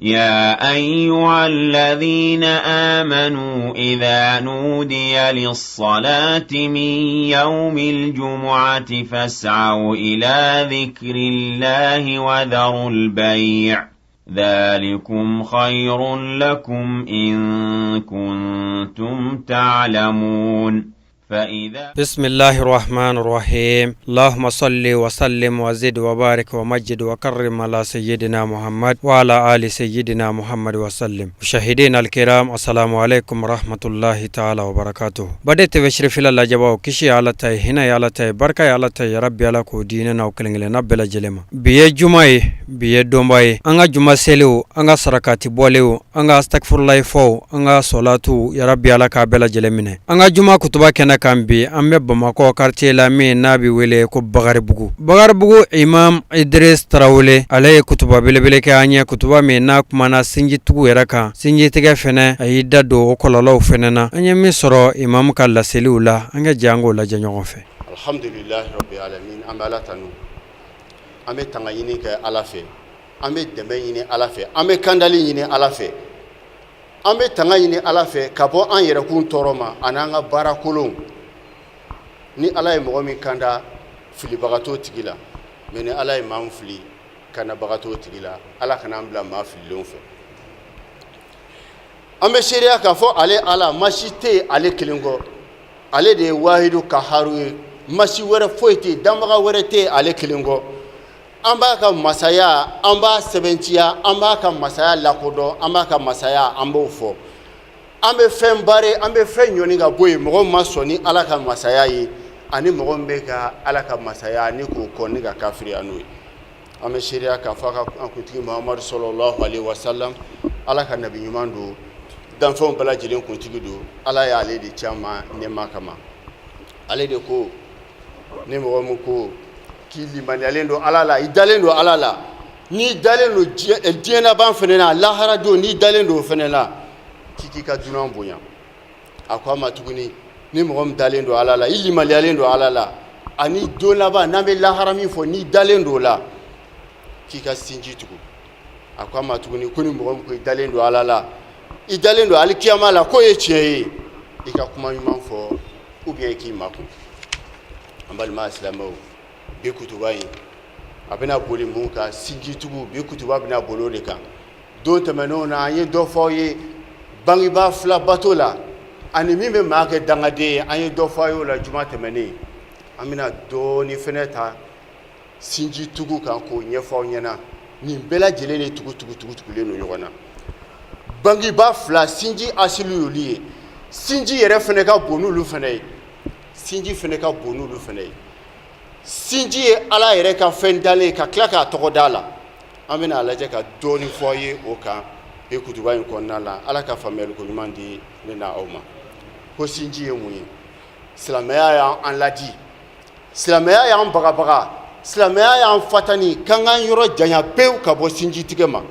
يا أيها الذين آمنوا إذا نودي للصلاة من يوم الجمعة فاسعوا إلى ذكر الله وذروا البيع ذلكم خير لكم إن كنتم تعلمون بسم الله الرحمن الرحيم اللهم صل وسلم وزد وبارك ومجد وكرم على سيدنا محمد وعلى آل سيدنا محمد وسلم. مشاهدينا الكرام السلام عليكم ورحمة الله تعالى وبركاته. بدأت بشرف الله جباو كشي على تاي هنا على تاي بركة على تاي ربي على كوديننا وكلنا بلا جلما بيه جمعي بيه دومباي أنغا جمع سلو أنغا سركاتي بوليو أنغا استغفر الله فو أنغا صلاتو يا ربي على كابلا جلمنا أنغا جمع كتبا كنا kambi ambe Bamako quartier la mi nabi wele ko Bagarbugu Imam Idris Tarawele alay kutuba belebele ke anya kutuba me na kumana sinji tugu yeraka sinji tege fene ayida do kololo fenena anya mi soro imam kala selula anga jango la janyo fe alhamdulillah rabbil alamin amala tanu ame tangayini ke alafe ame demayini alafe ame kandali yini alafe ame tangayini alafe kabo an yere kun toroma ananga barakolon ni ala ye mɔgɔ min kanda filibagato tigi la mais ni ala ye maa min fili kannabagato tigi la ala kana an bila maa fililenw fɛ an bɛ seereya k'a fɔ ale ala masi tɛ ale kelen kɔ ale de ye wahidu kaharu ye masi wɛrɛ foyi tɛ danbaga wɛrɛ tɛ ale kelen kɔ an b'a ka masaya an b'a sɛbɛntiya an b'a ka masaya lakodɔn an b'a ka masaya an b'o fɔ an bɛ fɛn bare an bɛ fɛn ɲɔni ka bɔ yen mɔgɔ ma sɔn ni ala ka masaya ye ani mɔgɔ min bɛ ka ala ka masaya ni k'o kɔ ni ka kafiriya n'o ye an bɛ seereya k'a fɔ an kuntigi Muhamadu sallallahu alaihi wa sallam ala ka nabi ɲuman don danfɛnw bɛɛ lajɛlen kuntigi don ala y'ale de ci an ma nɛɛma kama ale de ko ni mɔgɔ min ko k'i limaniyalen don ala la i dalen don ala la n'i dalen don diɲɛ laban fana na lahara don n'i dalen don o fana na k'i ka dunan bonya a ko a ma tuguni ni mɔgɔ min dalen don ala la i limaliyalen don ala la ani don laban n'an bɛ lahara min fɔ n'i dalen don la k'i ka sinji tugu a ko a ma tuguni ko ni mɔgɔ min ko i dalen don ala la i dalen don alikiyama la k'o ye tiɲɛ ye i ka kuma ɲuman fɔ ou bien i k'i makun an balima silamɛw bi kutuba in a bɛna boli mun kan sinji tugu bi kutuba bɛna boli o de kan don tɛmɛnenw na an ye dɔ fɔ aw ye bangeba fila bato la ani min bɛ maa kɛ dangaden ye an ye dɔ fɔ a ye o la juma tɛmɛnen an bɛna dɔɔni fɛnɛ ta sinji tugu kan k'o ɲɛfɔ aw ɲɛna nin bɛɛ lajɛlen de tugutugulen don ɲɔgɔn na bangeba fila sinji asili y'olu ye sinji yɛrɛ fɛnɛ ka bon n'olu fɛnɛ ye sinji fɛnɛ ka bon n'olu fɛnɛ ye sinji ye ala yɛrɛ ka fɛn dalen ye ka tila k'a tɔgɔ da la an bɛna a lajɛ ka dɔɔni fɔ aw ye o kan e kutuba in kɔnɔna la ala ka faamuyali ko ɲuman di ne na aw ma ko sinji ye mun ye silamɛya y'an ladi silamɛya y'an bagabaga silamɛya y'an fatani k'an k'an yɔrɔ janya pewu ka bɔ sinji tigɛ ma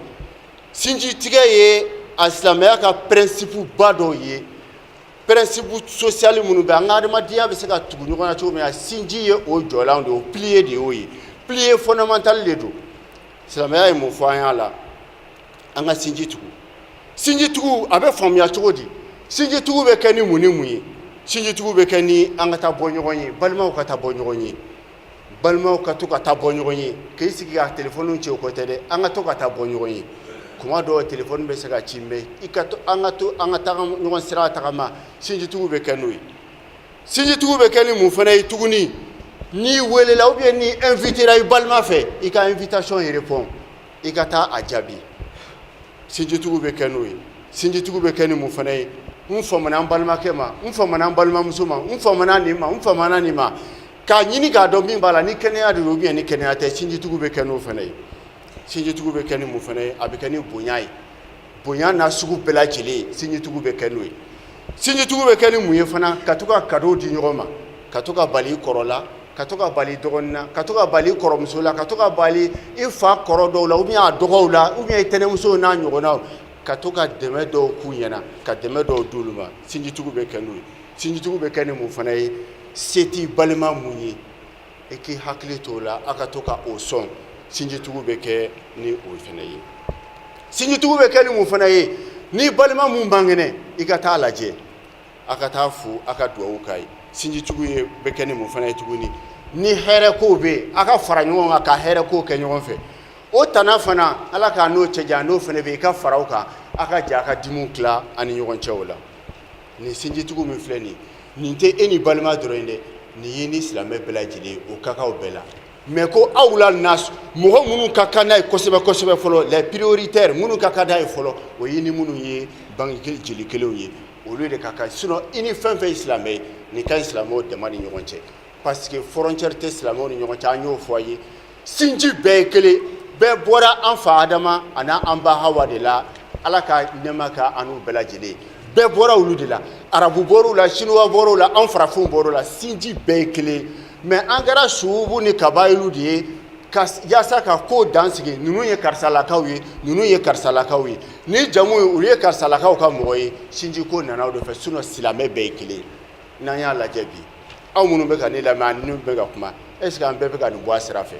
sinji tigɛ ye a silamɛya ka principe ba dɔw ye principe social minnu bɛ an ka adamadenya bɛ se ka tugu ɲɔgɔn na cogo min na sinji ye o jɔlan de o pilier de y'o ye pilier fondamental de don silamɛya ye mun fɔ an y'a la an ka sinji tugu a bɛ faamuya cogo di sinji tugu bɛ kɛ ni mun ni mun ye sinji tugu bɛ kɛ ni an ka taa bɔ ɲɔgɔn ye balimaw ka taa bɔ ɲɔgɔn ye balimaw ka to ka taa bɔ ɲɔgɔn ye k'i sigi ka téléphone cɛ o kɔ tɛ dɛ an ka to ka taa bɔ ɲɔgɔn ye kuma dɔw téléphone bɛ se ka ci mɛ i ka to an ka taga ɲɔgɔn sira tagama sinji tugu bɛ kɛ n'o ye sinji tugu bɛ kɛ ni mun fana ye tuguni n'i welela ou bien n'i invitera i balima fɛ i ka invitation répond i ka taa a jaabi sinji tugu bɛ kɛ n'o ye sinji tugu bɛ kɛ ni mun fana ye n famana an balimakɛ ma n famana an balimamuso ma n famana nin ma n famana nin ma k'a ɲini k'a dɔn min b'a la ni kɛnɛya de don ou bien ni kɛnɛya tɛ sinji tugu bɛ kɛ n'o fana ye sinji tugu bɛ kɛ ni mun fana ye a bɛ kɛ ni bonya ye bonya n'a sugu bɛɛ lajɛlen ye sinji tugu bɛ kɛ n'o ye sinji tugu bɛ kɛ ni mun ye fana ka to ka cadeau di ɲɔgɔn ma ka to ka bali i kɔrɔ la ka to ka bali i dɔgɔnin na ka to ka bali i kɔrɔmuso la ka to ka bali i fa kɔrɔ dɔw la ou bien a dɔgɔw la ou bien i tɛnɛmusow n'a ɲɔgɔnnaw ka to ka dɛmɛ dɔw k'u ɲɛna ka dɛmɛ dɔw d'olu ma sinji tugu bɛ kɛ n'o ye sinji tugu bɛ kɛ ni mun fana ye se t'i balima mun ye i k'i hakili to o la a ka to ka o sɔn sinji tugu bɛ kɛ ni o fana ye sinjitigiw bɛ kɛ ni mun fana ye ni balima mun bangene i ka taa lajɛ a ka taa fu a ka duwawu k'a ye sinjitigiw ye bɛ kɛ ni mun fana ye tuguni ni hɛrɛ kow bɛ a ka fara ɲɔgɔn kan ka hɛrɛ kow kɛ ɲɔgɔn fɛ o tana fana ala k'a n'o cɛ jan n'o fana bɛ i ka fara o kan a ka jɛ a ka dimiw tila ani ɲɔgɔn cɛ o la nin sinjitigiw min filɛ nin tɛ e ni balima dɔrɔn ye dɛ nin ye ni silamɛ bɛɛ lajɛlen o ka kan o bɛɛ la mais ko aw la nas mɔgɔ minnu ka kan n'a ye kosɛbɛ kosɛbɛ fɔlɔ les prioritaires minnu ka kan n'a ye fɔlɔ o ye ni minnu ye bange jeli kelenw ye olu de ka kan sinon i ni fɛn fɛn ye silamɛ ye nin ka ɲi silamɛw dama ni ɲɔgɔn cɛ parce que frontière tɛ silamɛw ni ɲɔgɔn cɛ an y'o fɔ a ye sinji bɛɛ ye kelen bɛɛ bɔra an fa adama ani an ba hawa de la ala ka nɛɛma ka an n'u bɛɛ lajɛlen bɛɛ bɔra olu de la arabu bɔr'u la chinois bɔr'u la an farafinw bɔr'u la sinji bɛɛ ye kelen mais an kɛra suubu ni kabayilu de ye yaasa ka ko dan sigi ninnu ye karisalakaw ye ninnu ye karisalakaw ye ni jamu ye olu ye karisalakaw ka mɔgɔ ye sinji ko nana o de fɛ sinon silamɛ bɛɛ ye kelen n'an y'a lajɛ bi aw minnu bɛ ka ne lamɛn ani minnu bɛ ka kuma est ce que an bɛɛ bɛ ka nin bɔ a sira fɛ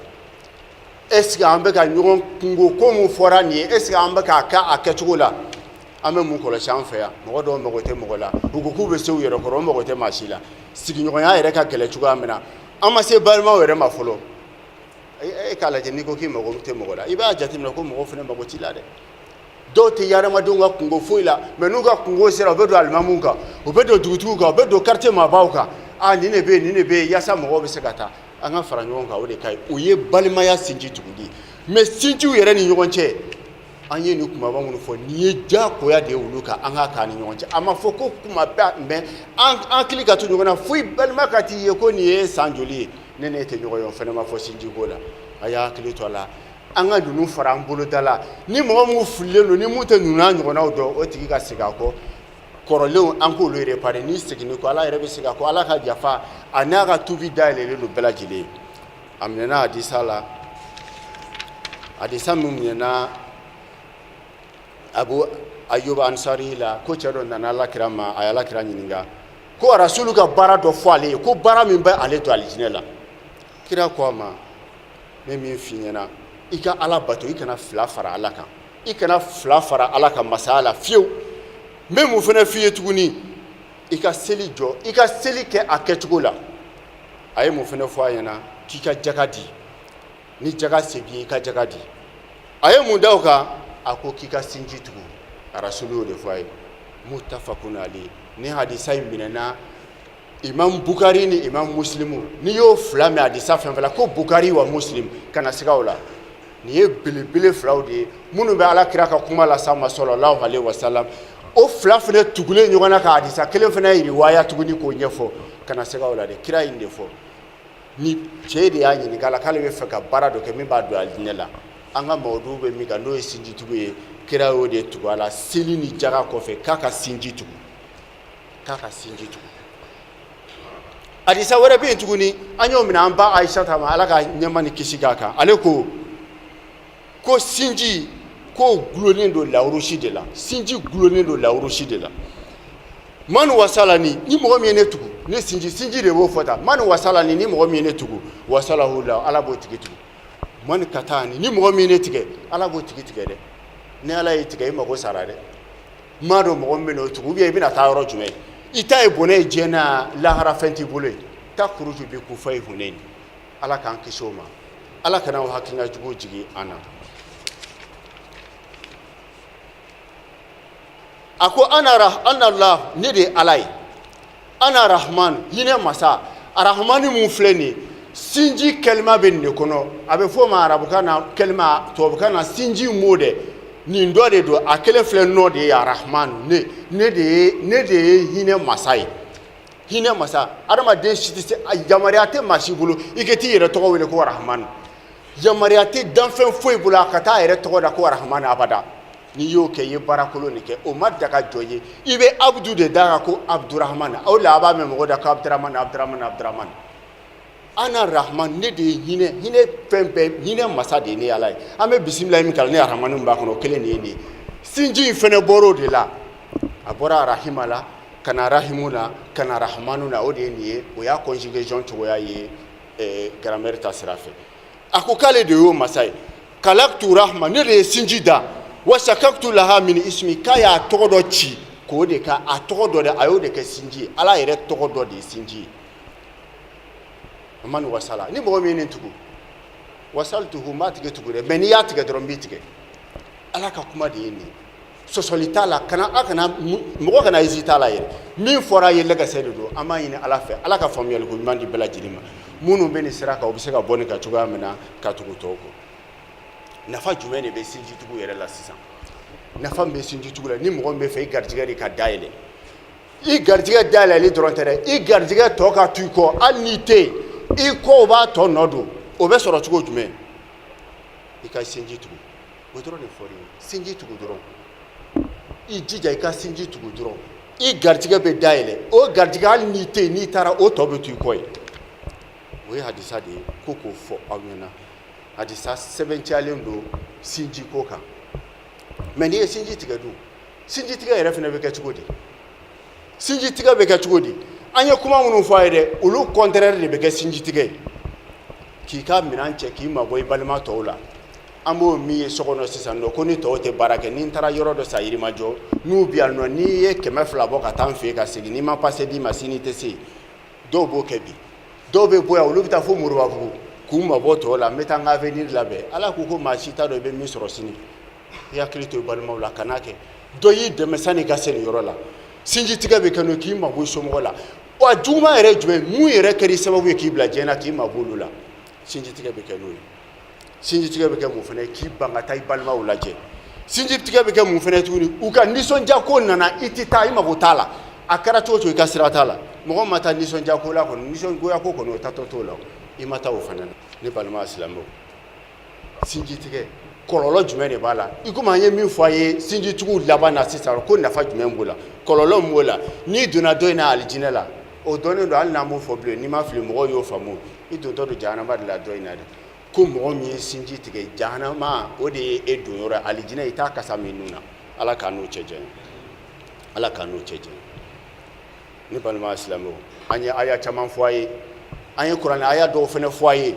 est ce que an bɛ ka ɲɔgɔn kungo ko mun fɔra nin ye est ce que an bɛ k'a kɛ a kɛcogo la an bɛ mun kɔlɔsi an fɛ yan mɔgɔ dɔw mago tɛ mɔgɔ la u ko k'u bɛ se u yɛrɛ kɔrɔ o mago tɛ maa si la sigiɲɔgɔnya yɛrɛ ka gɛlɛ cogoya min na an ma se balimaw yɛrɛ ma fɔlɔ e k'a lajɛ n'i ko k'i mago tɛ mɔgɔ la i b'a jateminɛ ko mɔgɔ fana mago t'i la dɛ dɔw tɛ hadamadenw ka kungo foyi la mais n'u ka kungo sera u bɛ don alimamuw kan u bɛ don dugutigiw kan u bɛ don quartier maabaw kan nin de bɛ yen nin de bɛ yen yaasa mɔgɔw bɛ se ka taa an ka fara ɲɔgɔn kan o de ka ɲi o ye balimaya sinji tuguni mais sinjiw yɛrɛ ni ɲɔgɔn cɛ an ye nin kumaba minnu fɔ nin ye diyagoya de ye olu kan an ka k'a ni ɲɔgɔn cɛ a ma fɔ ko kuma bɛɛ mais an hakili ka to ɲɔgɔn na foyi balima ka t'i ye ko nin ye san joli ye ne n'e tɛ ɲɔgɔn ye o fana ma fɔ sinjiko la a y'a hakili to a la an ka ninnu fara an boloda la ni mɔgɔ minnu fililen don ni mun tɛ ninnu n'a ɲɔgɔnnaw dɔn o tigi ka segin a kɔ kɔrɔlenw an k'olu réparer n'i seginna kɔ ala yɛrɛ bɛ segin a kɔ ala ka yafa a n'a ka tubi dayɛlɛlen don bɛɛ lajɛlen a minɛna hadisa la hadisa min minɛna Abu Ayyub Ansari la ko cɛ dɔ nana alakira ma a ye alakira ɲininka ko rasulu ka baara dɔ fɔ ale ye ko baara min bɛ ale to alijinɛ la kira ko a ma ne min f'i ɲɛna i ka ala bato i kana fila fara ala kan i kana fila fara ala kan masaya la fiyewu n bɛ mun fana f'i ye tuguni i ka seli jɔ i ka seli kɛ a kɛcogo la a ye mun fana fɔ a ɲɛna k'i ka jaga di ni jaga se b'i ye i ka jaga di a ye mun da o kan a ko k'i ka sinji tugu rasulu y'o de fɔ a ye mutafakun alayhi ni hadisa in minɛna imam Bukari ni imam Muslimu n'i y'o fila mɛn hadisa fɛn fɛn la ko Bukari wa Muslim kana siga o la nin ye belebele filaw de ye minnu bɛ alakira ka kuma las'an ma sallallahu alaihi wasallam o fila fana tugulen ɲɔgɔn na ka hadisa kelen fana riwaya tuguni k'o ɲɛfɔ kana siga o la de kira in de fɔ ni cɛ de y'a ɲininka a la k'ale bɛ fɛ ka baara dɔ kɛ min b'a don alijinɛ la an ka mawudu bɛ min kan n'o ye sinjitigiw ye kira y'o de tugu a la seli ni jaga kɔfɛ k'a ka sinji tugu hadisa wɛrɛ bɛ yen tuguni an y'o minɛ an ba Ayisata ma ala ka ɲɛma ni kisi k'a kan ale ko sinji ko gulonnen don lawurusi de la sinji gulonnen don lawurusi de la manu wasala ni mɔgɔ min ye ne tugu ne sinji de b'o fɔ tan manu wasala ni mɔgɔ min ye ne tugu wasalahu la ala b'o tigi tugu mani ka taa ni mɔgɔ min ye ne tigɛ ala b'o tigi tigɛ dɛ ni ala y'i tigɛ i mago sara dɛ m'a dɔn mɔgɔ min bɛ n'o tugu ou bien i bɛna taa yɔrɔ jumɛn i ta ye bɔnɛ ye diɲɛ na lahara fɛn t'i bolo ye ta kuruju bi kufa ye hunain ala k'an kisi o ma ala kana o hakilina jugu jigin an na a ko ana Allah ne de ye ala ye ana rahman hinɛ masa arahmani mun filɛ nin ye sinji kalima bɛ nin de kɔnɔ a bɛ fɔ o ma arabukan na kalima tubabukan na sinji mot dɛ nin dɔ de don a kelen filɛ nɔ de ye arahman ne de ye hinɛ masa ye hinɛ masa adamaden si tɛ se yamaruya tɛ maa si bolo i ka t'i yɛrɛ tɔgɔ wele ko arahman yamaruya tɛ danfɛn foyi bolo a ka taa a yɛrɛ tɔgɔ da ko arahman abada n'i y'o kɛ i ye baarakolon de kɛ o ma daga jɔ ye i bɛ abudu de da kan ko abdurahman o la a b'a mɛn mɔgɔ da ko abdurahman ana rahman ne de ye hinɛ fɛn bɛɛ hinɛ masa de ye ne ala ye an bɛ bisimila min kalan ne arahmani min b'a kɔnɔ o kelen de ye nin ye sinji in fɛnɛ bɔra o de la a bɔra arahima la ka na rahimu na ka na rahmanu na o de ye nin ye o y'a conjugaison cogoya ye grammaire ta sira fɛ a ko k'ale de y'o masa ye kalaktu rahma ne de ye sinji da wa shakaktu laha min ismi kaya tɔgɔ dɔ ci k'o de ka a tɔgɔ dɔ de a y'o de kɛ sinji ala yɛrɛ tɔgɔ dɔ de ye sinji man wasala ni mɔgɔ min nin tugu wasaltuhu ma tigɛ tugu dɛ mais n'i y'a tigɛ dɔrɔn n b'i tigɛ ala ka kuma de ye nin sɔsɔli t'a la mɔgɔ kana hésiter a la yɛrɛ min fɔra a ye lɛgɛsɛ de don an b'a ɲini ala fɛ ala ka faamuyali ko ɲuman di bɛɛ lajɛlen ma minnu bɛ nin sira kan u bɛ se ka bɔ nin kan cogoya min na ka tugu tɔw kɔ nafa jumɛn de bɛ sinjitigiw yɛrɛ la sisan nafa min bɛ sinjitigiw la ni mɔgɔ min bɛ fɛ i garijɛgɛ de ka dayɛlɛ i garijɛgɛ dayɛlɛli dɔrɔn tɛ dɛ i garijɛgɛ tɔ ka to i kɔ hali n'i tɛ yen i kɔw b'a tɔ nɔ don o bɛ sɔrɔ cogo jumɛn i ka sinji tugu o dɔrɔn de fɔra i ye sinji tugu dɔrɔn i jija i ka sinji tugu dɔrɔn i garijɛgɛ bɛ dayɛlɛ o garijɛgɛ hali n'i tɛ yen n'i taara o tɔ bɛ to i kɔ ye o ye hadisa de ye ko k'o fɔ aw ɲɛna hadisa sɛbɛnciyalen don sinji ko kan mɛ n'i ye sinji tigɛ dun sinji tigɛ yɛrɛ fana bɛ kɛ cogo di sinji tigɛ bɛ kɛ cogo di an ye kuma minnu fɔ a ye dɛ olu contraire de bɛ kɛ sinji tigɛ ye k'i ka minɛn cɛ k'i mabɔ i balima tɔw la an b'o min ye so kɔnɔ sisan nɔ ko ni tɔw tɛ baara kɛ ni n taara yɔrɔ dɔ sa yirimajɔ n'u bɛ yan nɔ n'i ye 200 bɔ ka taa n fɛ yen ka segin n'i ma passe d'i ma sini tɛ se yen dɔw b'o kɛ bi dɔw bɛ bɔ yan olu bɛ taa fo Moribabugu k'u mabɔ tɔw la n bɛ taa n ka avenir labɛn ala ko ko maa si t'a dɔn i bɛ min sɔrɔ sini i hakili to i balimaw la kan'a kɛ dɔ y'i dɛmɛ sanni i ka se nin yɔrɔ la sinji tigɛ bɛ kɛ n'o k'i mabɔ i somɔgɔ la wa juguman yɛrɛ jumɛn mun yɛrɛ kɛra sababu ye k'i bila diɲɛ na k'i mabɔ olu la sinji tigɛ bɛ kɛ n'o ye sinji tigɛ bɛ kɛ mun fana ye k'i ban ka taa i balimaw lajɛ sinji tigɛ bɛ kɛ mun fana ye tuguni u ka nisɔndiya ko nana i tɛ taa i mago t'a la a kɛra cogo o cogo i ka sira t'a la mɔgɔ ma taa nisɔndiya ko la kɔni nisɔngoya ko kɔni o tatɔ t'o la i ma taa o fana na ne balima silamɛw sinji tigɛ kɔlɔlɔ jumɛn de b'a la i komi an ye min fɔ a ye sinjitigiw laban na sisan ko nafa jumɛn b'o la kɔlɔlɔ min b'o la n'i donna dɔ in na alijinɛ la o dɔnnen don hali n'an m'o fɔ bilen n'i ma fili mɔgɔw y'o faamu i dontɔ don jahanama de la dɔ in na dɛ ko mɔgɔ min ye sinji tigɛ jahanama o de ye e don yɔrɔ ye alijinɛ i t'a kasa min nun na ala k'an n'o cɛ janya ala k'an n'o cɛ janya ne balima silamɛw an ye aya caman fɔ a ye an ye kuranɛ aya dɔw fana fɔ a ye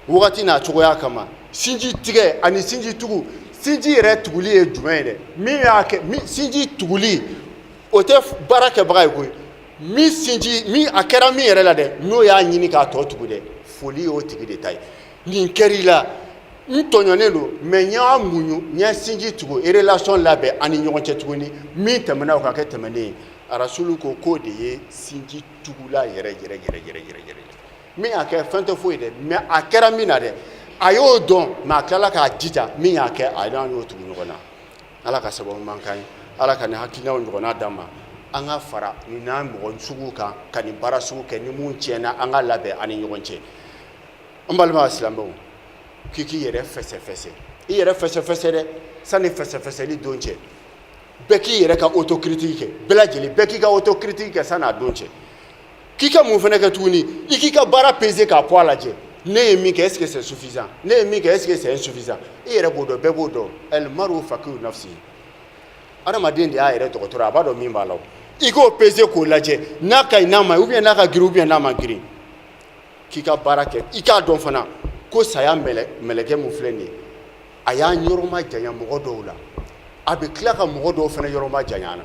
wagati n'a cogoya kama sinji tigɛ ani sinji tugu sinji yɛrɛ tuguli ye jumɛn ye dɛ min y'a kɛ sinji tuguli o tɛ baara kɛbaga ye koyi min sinji min a kɛra min yɛrɛ la dɛ n'o y'a ɲini k'a tɔ tugu dɛ foli y'o tigi de ta ye nin kɛr'i la n tɔɲɔnen don mɛ n y'a muɲu n ye sinji tugu relation labɛn ani ɲɔgɔn cɛ tuguni min tɛmɛna o ka kɛ tɛmɛnen ye arasulu ko k'o de ye sinji tugula yɛrɛ min y'a kɛ fɛn tɛ foyi dɛ mɛ a kɛra min na dɛ a y'o dɔn mɛ a tilala k'a jija min y'a kɛ a n'an y'o tugu ɲɔgɔn na ala ka sababu man kan ye ala ka nin hakilinaw ɲɔgɔnna d'an ma an ka fara nin n'an mɔgɔ sugu kan ka nin baara sugu kɛ ni mun tiɲɛna an ka labɛn ani ɲɔgɔn cɛ an balima silamɛw k'i k'i yɛrɛ fɛsɛfɛsɛ i yɛrɛ fɛsɛfɛsɛ dɛ sanni fɛsɛfɛsɛli don cɛ bɛɛ k'i yɛrɛ ka autocritique kɛ bɛɛ lajɛlen bɛɛ k'i ka autocritique kɛ san'a don cɛ k'i ka mun fana kɛ tuguni i k'i ka baara peser k'a bɔ a lajɛ ne ye min kɛ est-ce que c'est suffisant ne ye min kɛ est-ce que c'est insuffisant i yɛrɛ b'o dɔn bɛɛ b'o dɔn el maru faqihu nafsi adamaden de y'a yɛrɛ dɔgɔtɔrɔ a b'a dɔn min b'a la i k'o peser k'o lajɛ n'a ka ɲi n'a ma ɲi ou bien n'a ka girin ou bien n'a ma girin k'i ka baara kɛ i k'a dɔn fana ko saya mɛlɛkɛ mun filɛ nin ye a y'a yɔrɔ ma janya mɔgɔ dɔw la a bɛ tila ka mɔgɔ dɔw fana yɔrɔ ma janya na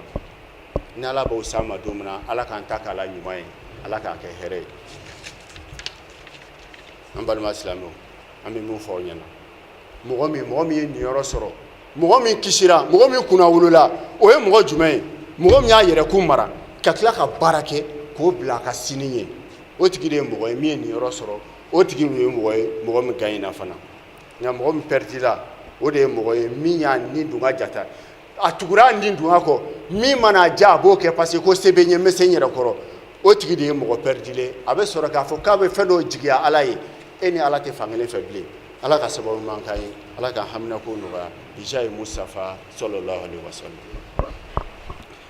ni ala b'o s'a ma don min na ala k'an ta k'a la ɲuman ye ala k'a kɛ hɛrɛ ye an balima silamɛw an bɛ mun fɔ aw ɲɛna mɔgɔ min ye nin yɔrɔ sɔrɔ mɔgɔ min kisira mɔgɔ min kunna wolola o ye mɔgɔ jumɛn ye mɔgɔ min y'a yɛrɛkun mara ka tila ka baara kɛ k'o bila a ka sini ye o tigi de ye mɔgɔ ye min ye nin yɔrɔ sɔrɔ o tigi ye mɔgɔ ye mɔgɔ min gagnera fana nka mɔgɔ min perdila o de ye mɔgɔ ye min y'a nin dun ka jata a tugura a nin dun ka kɔ min mana ja a b'o kɛ parce que ko se bɛ n ye n bɛ se n yɛrɛ kɔrɔ o tigi de ye mɔgɔ perdilen a bɛ sɔrɔ k'a fɔ k'a bɛ fɛn dɔw jigiya ala ye e ni ala tɛ fankelen fɛ bilen ala ka sababu man k'an ye ala ka haminako nɔgɔya bija ye mustafa sallallahu alaihi wasallam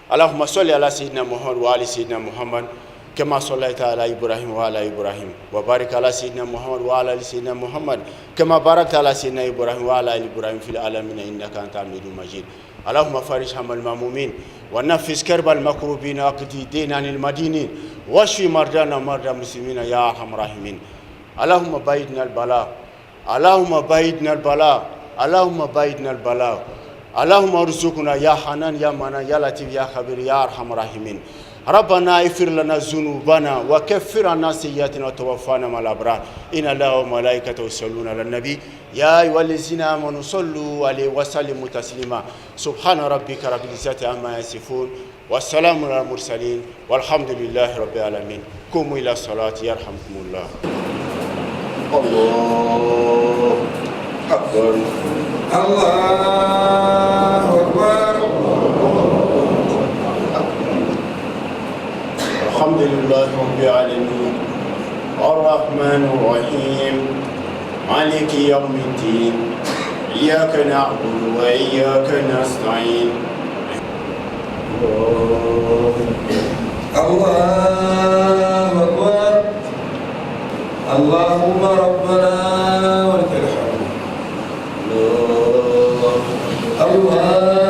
allahumma salli ala sayyidina muhammad wa ali sayyidina muhammad كما صليت على إبراهيم وعلى إبراهيم وبارك على سيدنا محمد وعلى آل سيدنا محمد كما باركت على سيدنا إبراهيم وعلى آل إبراهيم في العالمين إنك أنت حميد مجيد اللهم فرج هم المهمومين ونفس كرب المكروبين واقضي دين عن المدينين واشف مرضانا ومرضى المسلمين يا أرحم الراحمين اللهم باعدنا البلاء اللهم باعدنا البلاء اللهم باعدنا البلاء اللهم ارزقنا يا حنان يا منان يا لطيف يا خبير يا ارحم الراحمين. ربنا اغفر لنا ذنوبنا وكفر عنا سيئاتنا وتوفنا مع الابرار. ان الله وملائكته يصلون على النبي يا ايها الذين امنوا صلوا عليه وسلموا تسليما. سبحان ربك رب العزة عما يصفون والسلام على المرسلين والحمد لله رب العالمين. قوموا الى الصلاة يرحمكم الله. الله اكبر الله اكبر. الحمد لله رب العالمين الرحمن الرحيم مالك يوم الدين إياك نعبد وإياك نستعين. الله أكبر. اللهم ربنا ولك الحمد. الله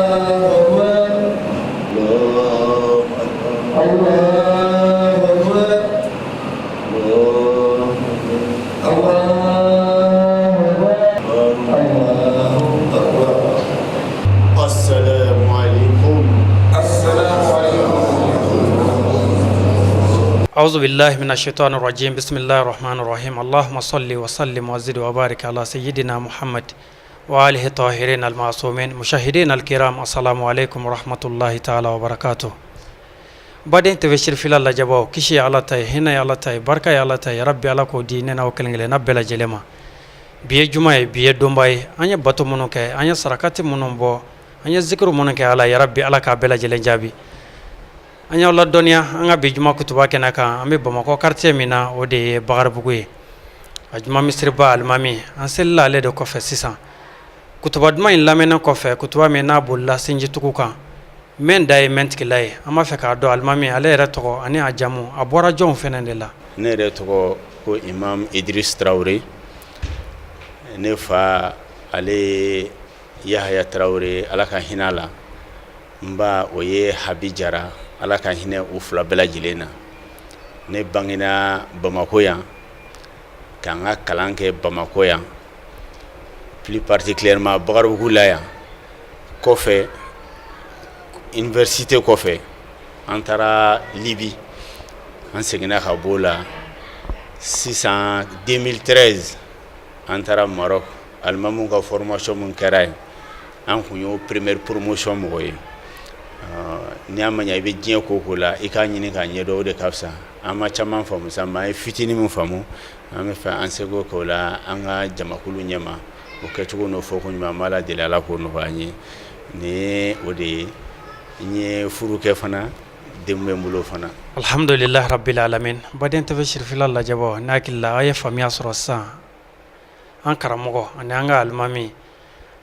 أعوذ بالله من الشيطان الرجيم. بسم الله الرحمن الرحيم. اللهم صل وسلم وزد وبارك على سيدنا محمد وآله الطاهرين المعصومين. مشاهدين الكرام السلام عليكم ورحمة الله تعالى وبركاته. بعدين تبشر في الله جباو كشي على تاي هنا على تاي بركة على تاي ربي على كو ديننا وكلنا نبلا جلما بيه جمعة بيه دومباي أني باتو منوك أني سرقات منوبو أني ذكر منوك على يا ربي على كابلا جلن جابي anya Allah dunia anga bijuma kutuba kenaka ambe Bamako quartier mina ode Bagarbugu ajuma misriba almami ansella le de kofe sisan kutuba duma in lamena kofe kutuba mena bolla sinji tukuka men dai mentkilai ama fe ka do almami ale reto ani ajamu abora jon fenendela ne reto ko Imam Idris Traoré ne fa ale Yahya Traoré alaka hinala mba oye Habijara ala ka hinɛ u fila bɛɛ lajɛlen na. Ne bangena Bamako yan ka n ka kalan kɛ Bamako yan plus particulièrement Bagarugu la yan kɔfɛ université kɔfɛ an taara Libi an seginna ka b'o la sisan 2013 an taara Maroc alimamu ka formation mun kɛra yen an kun y'o première promotion mɔgɔ ye. Ni amanya ibe diɲɛ ko ko la i ka ɲini ka ɲɛdɔn o de ka fisa an ma caman faamu sa ma ye fitini min faamu an bɛ fɛ an seko k'o la an ka jamakulu ɲɛma o kɛcogo n'o fɔ ko ɲuman an b'a la deli Ala k'o nɔgɔya an ye ni o de ye n ye furu kɛ fana den bɛ n bolo fana. Alhamdulillah rabbil alamin. Baden tafsir fil Allah jabo nakilla ay famiya sɔrɔ sisan an karamɔgɔ ani an ka alimami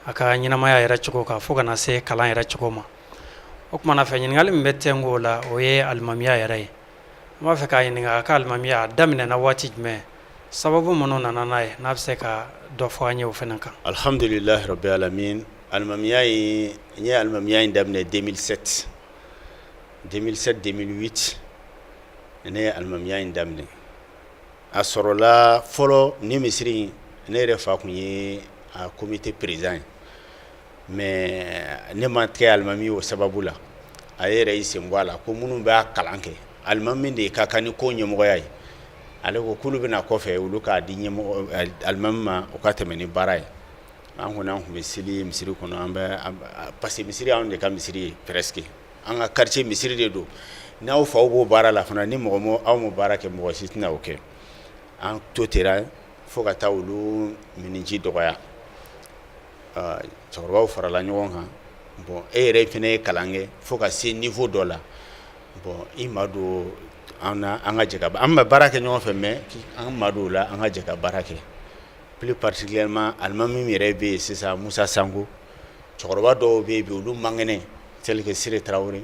a ka ɲɛnamaya yɛrɛ cogo kan fo kana se kalan yɛrɛ cogo ma. O kuma na fɛ ɲininkali min bɛ tɛngo la o ye alimamiya yɛrɛ ye. N b'a fɛ k'a ɲininka a ka alimamiya a daminɛna waati jumɛn sababu minnu nana n'a ye n'a bɛ se ka dɔ fɔ an ye o fana kan. Alhamdulillah rabbil alamin. Alimamiya in n ye alimamiya in daminɛ 2007 2008 ne ye alimamiya in daminɛ a sɔrɔla fɔlɔ ni misiri in ne yɛrɛ fa kun ye a comité président ye. Mais ne ma tigɛ alimami o sababu la a yɛrɛ y'i sen bɔ a la ko minnu b'a kalan kɛ alimami de ka kan ni ko ɲɛmɔgɔya ye ale ko k'olu bɛna kɔfɛ olu k'a di ɲɛmɔgɔ alimami ma o ka tɛmɛ ni baara ye. An kɔni an kun bɛ seli misiri kɔnɔ an bɛ parce que misiri anw de ka misiri ye presque an ka quartier misiri de don n'aw faw b'o baara la fana ni mɔgɔ mo aw mo baara kɛ mɔgɔ si tɛna o kɛ an to tera fo ka taa olu miniji dɔgɔya. Cɛkɔrɔbaw farala ɲɔgɔn kan bon e yɛrɛ fɛnɛ ye kalan kɛ fo ka se niveau dɔ la bon i ma don an ka jɛ ka an bɛ baara kɛ ɲɔgɔn fɛ mais an ma don o la an ka jɛ ka baara kɛ plus particulièrement alimami min yɛrɛ bɛ yen sisan Musa Sango cɛkɔrɔba dɔw bɛ yen bi olu man kɛnɛ tel que Sire Traoré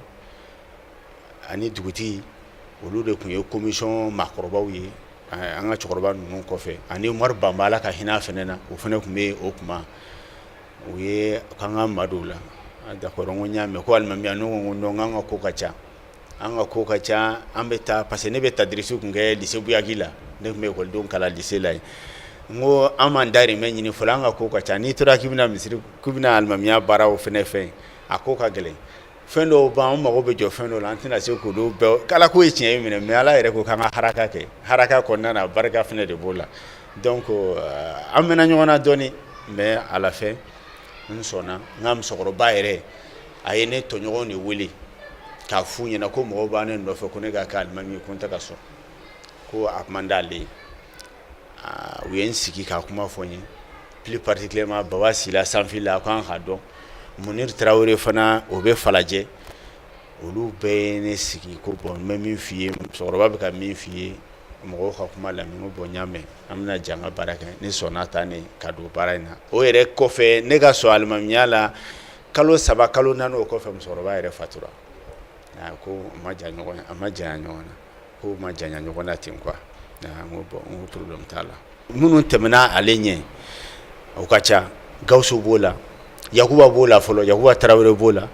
ani dugutigi olu de tun ye commission maakɔrɔbaw ye an ka cɛkɔrɔba ninnu kɔfɛ ani Umaru Banba Ala ka hinɛ a fɛnɛ na o fɛnɛ tun bɛ o kuma o ye kan ka ma don o la d'accord n ko n y'a mɛn ko alimamiya ne ko n ko an ka ko ka ca an ka ko ka ca an bɛ taa parce que ne bɛ tadrisi kun kɛ lycée Buyaki la ne tun bɛ ekɔlidenw kalan lycée la yen ngo amandari men ni fulanga ko ka cha ni tura kibina misiri kubina almamiya bara o fene fe akoka gele fendo ba mo go be jo fendo lantina se ko do be kala ko echi mi me ala ere ko kan haraka ko nana baraka fene de bola donc amena nyona doni mais à la fin nous sona ngam sokoro ba ere ayene to nyogo ni wuli ka fu nyina ko mo ba ne ndo fe ko ne ga ka almami ko ntaka so ko akmandali wiyen siki ka kuma fonye plus particulièrement baba sila sanfi la kan hado Munir Traoré fana o be falaje olu be ne siki ko bon même fiye soroba be ka min fiye mo ko kuma la mi bo nyame amna janga baraka ni sonata ne kado barana o ere ko fe ne ga so almamiala kalo saba kalo nano ko fe soroba ere fatura na ko majanya ngona ko majanya ngona tinkwa na ngobo problem tala munun temna alenye okacha gausu bola yakuba bola folo yakuba Traoré bola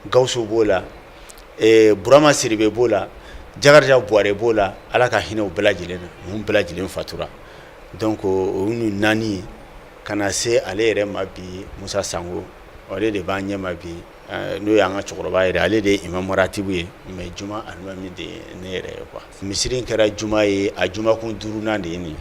gausu bola burama siribe bola jagarja boare bola alaka hino belajilena mun belajilen fatura donc onu nani kana se ale mabi Musa Sango ole de banye mabi no yanga chokoroba ere ale de imam ratibu ye me juma almami de nere kwa misirin kara juma ye a juma kun duruna de ni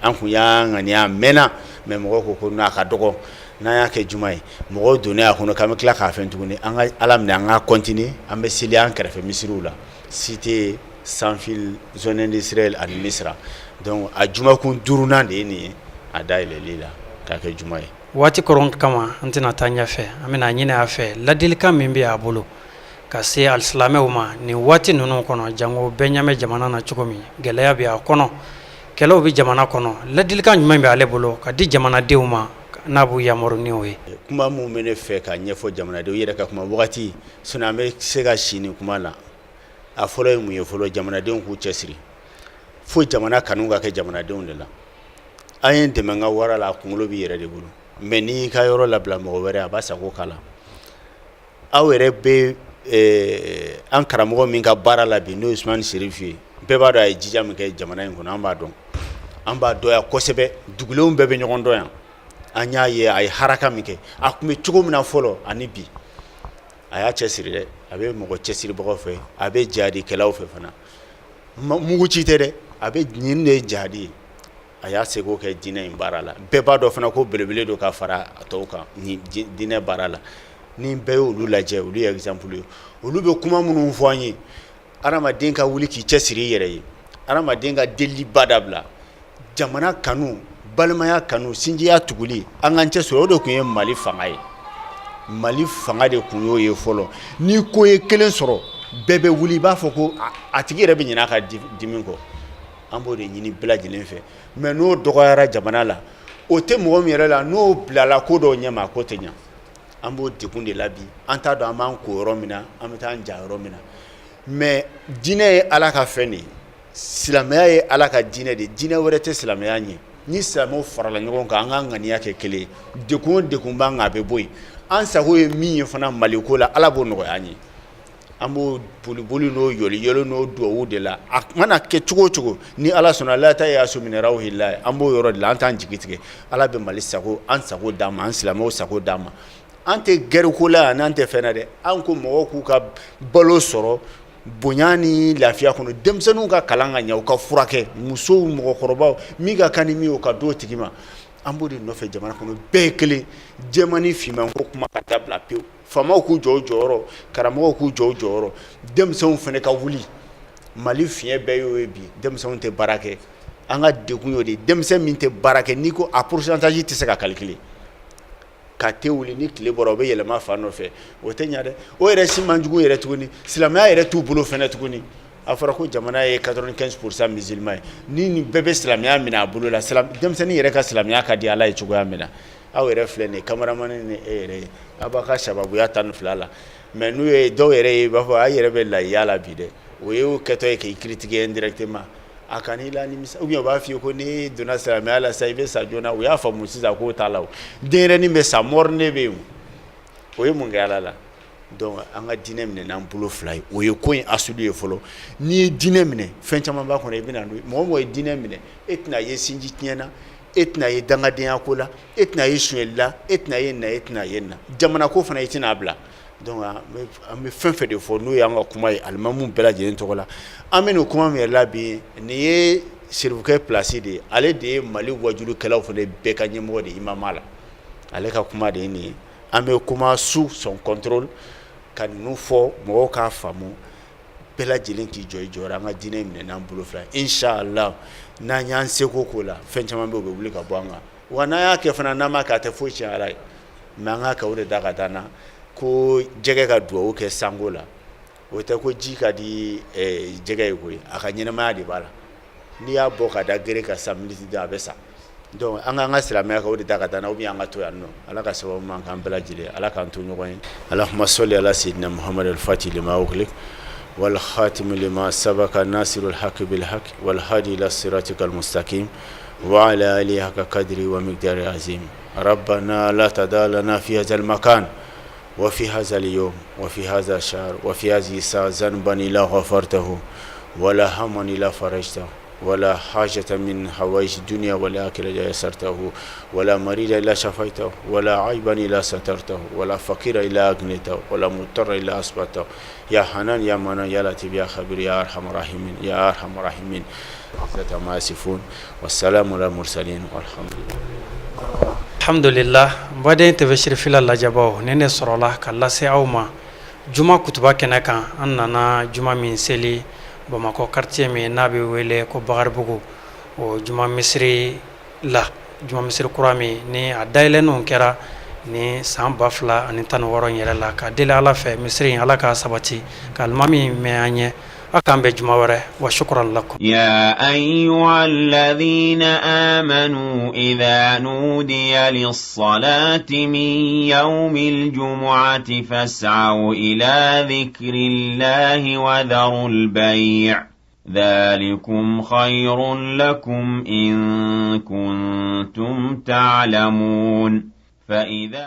an kun yanga ni amena me mo ko na ka dogo na ya ke juma ye mo do ne akono kam kila ka fen tuguni an ga alam ne an ga continue an be sili an karafe misirula cité sans fil zone industrielle à Misra donc a juma kun duruna de ni a daile lila ka ke juma ye wati koron kama antina tanya fe amina nyine afe ladilika mimbi abulu kasi alislamew ma ni wati nunu kono jango benyame jamana na chukomi geleya bi akono kelo bi jamana kono ladilika nyuma be ale bolo ka di jamana deuma nabu yamoru ni we kuma mu mene fe ka nyefo jamana de yere ka kuma wakati suna me sega shini kuma la a folo mu ye folo jamana de ku chesiri fo jamana kanunga ke jamana de undela ayen de manga wara la kungulo bi yere de bolo meni ka yoro la bla mo were abasa ko kala awere be an karamogo min ka bara la bi no Usman Sherifi be ba do ay jija min ke jamana en ko an ba do ya kosebe dugulew be nyogon do yan anya ye ay haraka min ke akume chugo mina folo ani bi aya chesiri de abe mo chesiri bo fe abe jadi kelaw fe fana mugu chite de abe nyinde jadi aya sego ke dina imbarala be ba do fana ko belebele do ka fara atoka ni dina barala ni be olu laje olu exemple olu be kuma munun foanye arama denka wuli ki chesiri yere yi arama denka deli badabla jamana kanu balmaya kanu sinjiya tuguli angance so do kunye Mali fanga de kunyo ye folo ni ko ye kelen soro bebe wuli ba foko atigi yere be nyina ka dimin ko ambo de nyini blajilen fe mais no dogoyara jamana la o te mo mi yere la no blala ko do nyama ko te nya ambo dekunde labi anta do aman ko romina amta nja romina mais dine ala ka feni silamaya ye ala ka dine de dine wore te silamaya ni silamo farala nyogon ka anga ngania ke kele dekun banga be boy an sago ye min fana maliko la ala bo no yanyi ambo bulu no yolo no do de la mana ke chugo ni ala sona la ta ya sumina rawhillahi ambo yoro de la anta njigitike ala be mali sago an sago dama an silamo sago dama ante gerukula nante fenade anko mo ku ka balo soro bonyani lafiya kono demsenu ka kalanga nya ka furake muso mo koroba mi ga kanimi o ka do tigima ambodi no fe jamana kono bekele jamani fima ko kuma ka tabla pe fama ku jojoro karamo ku jojoro demsen fene ka wuli mali fiye be yo bi demsen te barake anga dekunyo de demsen min te barake niko a pourcentage ti se ka calculer kate wuli ni kile boro be yelema fa no fe o te nyaade o ere simanjugu yere tuguni silamaya yere tu bolo fene tuguni afara ko jamana ye 95% musulman ni bebe silamaya mina bolo la salam demseni yere ka silamaya ka di ala e chugo ya mina aw yere flene cameraman ni ere abaka shababu ya tan flala mais nous e do yere ba fa yere be la yala bide o ye o keto e ke critiquer indirectement akani la ni misa ubi ba fi ko ni dona silamaya la saibe sa jona o ya fa musisa ko talaw dere ni me sa morne be o ye mun ga la donc an ka diinɛ minɛ n'an bolo fila ye o ye ko in asulu ye fɔlɔ n'i ye diinɛ minɛ fɛn caman b'a kɔnɔ i bɛna n'o ye mɔgɔ mɔgɔ ye diinɛ minɛ e tɛna ye sinji tiɲɛ na e tɛna ye dangadenya ko la e tɛna ye suɲɛli la e tɛna ye na e tɛna ye na jamana ko fana i tɛna bila donc an bɛ fɛn fɛn de fɔ n'o ye an ka kuma ye alimamu bɛɛ lajɛlen tɔgɔ la an bɛ nin kuma min yɛrɛ la bi nin ye serifukɛ place de ye ale de ye Mali wajulukɛlaw fana bɛɛ ka ɲɛmɔgɔ de ye Imam Ala ale ka kuma de ye nin ye an bɛ kuma sous son contrôle ka ninnu fɔ mɔgɔw k'a faamu bɛɛ lajɛlen k'i jɔ i jɔyɔrɔ an ka diinɛ minɛ n'an bolo fila inshallah n'an y'an seko k'o la fɛn caman bɛ yen u bɛ wuli ka bɔ an kan wa n'an y'a kɛ fana n'an m'a kɛ a tɛ foyi tiɲɛ Ala ye mais an k'a kɛ o de da ka taa na ko jɛgɛ ka duwawu kɛ sango la o tɛ ko ji ka di jɛgɛ ye koyi a ka ɲɛnamaya de b'a la n'i y'a bɔ ka da gere ka sa miniti da a bɛ sa donc an k'an ka silamɛya kɛ o de da ka taa na ou bien an ka to yan nɔ Ala ka sababu man k'an bɛɛ lajɛlen Ala k'an to ɲɔgɔn ye Allahumma salli ala sayyidina Muhammad al-Fatih lima ughliq wal khatim lima sabaka nasirul haqq bil haqq wal hadi ila siratikal mustaqim wa ala alihi haqqa qadri wa miqdari azim ربنا لا تدع لنا في هذا المكان وفي هذا اليوم وفي هذا الشهر وفي هذه الساعة ذنبا إلا غفرته ولا هما إلا فرجته ولا حاجة من حوائج الدنيا والآخرة إلا يسرته ولا مريض إلا شفيته ولا عيبا إلا سترته ولا فقير إلا أغنيته ولا مضطر إلا أصبته يا حنان يا منان يا لطيف يا خبير يا أرحم الراحمين يا أرحم الراحمين ما يصفون والسلام على المرسلين والحمد لله. Alhamdulillah baden tebeshir fila lajabaw nene sorola kala se awma juma kutuba kena kan an nana juma min seli Bamako quartier min n'a bɛ wele ko Bakaribugu o juma misiri la juma misiri kura min ni a dayɛlɛnniw kɛra ni san 2016 yɛrɛ la ka deli Ala fɛ misiri in Ala ka sabati ka alimami mɛn an ɲɛ أكم بجمع وشكرا لكم. يا أيها الذين آمنوا إذا نودي للصلاة من يوم الجمعة فاسعوا إلى ذكر الله وذروا البيع ذلكم خير لكم إن كنتم تعلمون فإذا